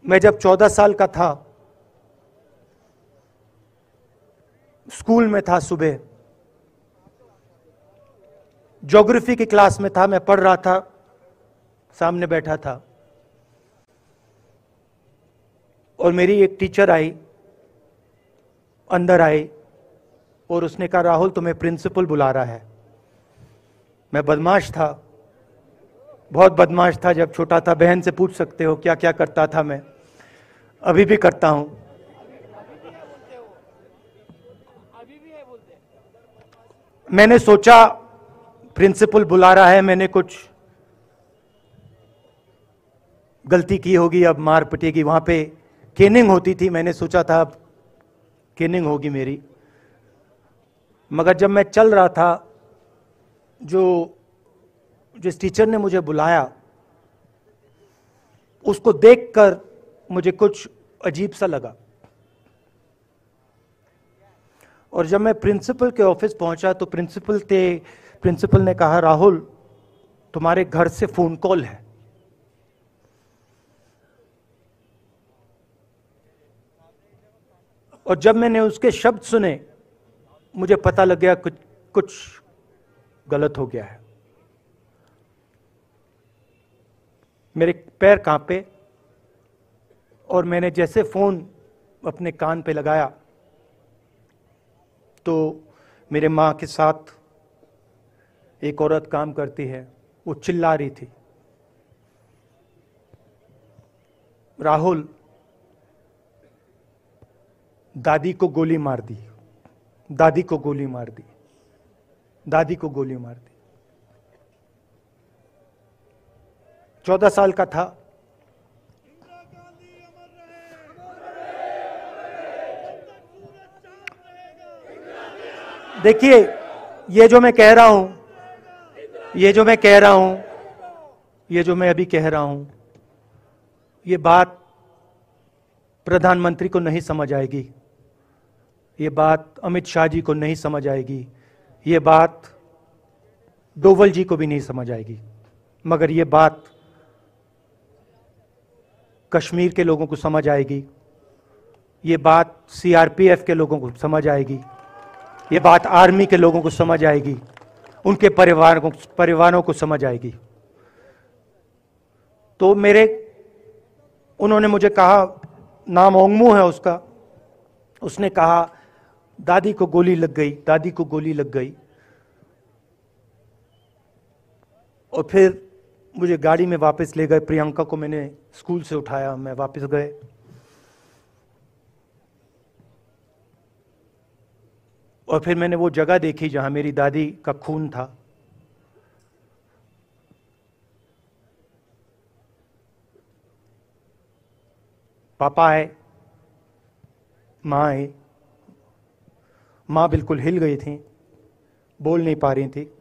मैं जब 14 साल का था, स्कूल में था, सुबह ज्योग्राफी की क्लास में था, मैं पढ़ रहा था, सामने बैठा था और मेरी एक टीचर आई, अंदर आई और उसने कहा, राहुल तुम्हें प्रिंसिपल बुला रहा है। मैं बदमाश था, बहुत बदमाश था जब छोटा था। बहन से पूछ सकते हो क्या क्या करता था मैं, अभी भी करता हूं। मैंने सोचा प्रिंसिपल बुला रहा है, मैंने कुछ गलती की होगी, अब मार पिटेगी। वहां पे केनिंग होती थी, मैंने सोचा था अब केनिंग होगी मेरी। मगर जब मैं चल रहा था, जिस टीचर ने मुझे बुलाया उसको देखकर मुझे कुछ अजीब सा लगा। और जब मैं प्रिंसिपल के ऑफिस पहुंचा तो प्रिंसिपल ने कहा, राहुल तुम्हारे घर से फोन कॉल है। और जब मैंने उसके शब्द सुने, मुझे पता लग गया कुछ गलत हो गया है। मेरे पैर कांपे और मैंने जैसे फोन अपने कान पे लगाया तो मेरे मां के साथ एक औरत काम करती है, वो चिल्ला रही थी, राहुल दादी को गोली मार दी, दादी को गोली मार दी, दादी को गोली मार दी। 14 साल का था। देखिए, ये जो मैं कह रहा हूं, ये जो मैं कह रहा हूं, ये जो मैं अभी कह रहा हूं, ये बात प्रधानमंत्री को नहीं समझ आएगी, ये बात अमित शाह जी को नहीं समझ आएगी, ये बात डोवल जी को भी नहीं समझ आएगी, मगर ये बात कश्मीर के लोगों को समझ आएगी, ये बात सीआरपीएफ के लोगों को समझ आएगी, ये बात आर्मी के लोगों को समझ आएगी, उनके परिवारों को समझ आएगी। तो उन्होंने मुझे कहा, नाम ओंगमू है उसका, उसने कहा दादी को गोली लग गई, दादी को गोली लग गई। और फिर मुझे गाड़ी में वापस ले गए, प्रियंका को मैंने स्कूल से उठाया, मैं वापस गए। और फिर मैंने वो जगह देखी जहां मेरी दादी का खून था। पापा आए, मां आई, मां बिल्कुल हिल गई थी, बोल नहीं पा रही थी।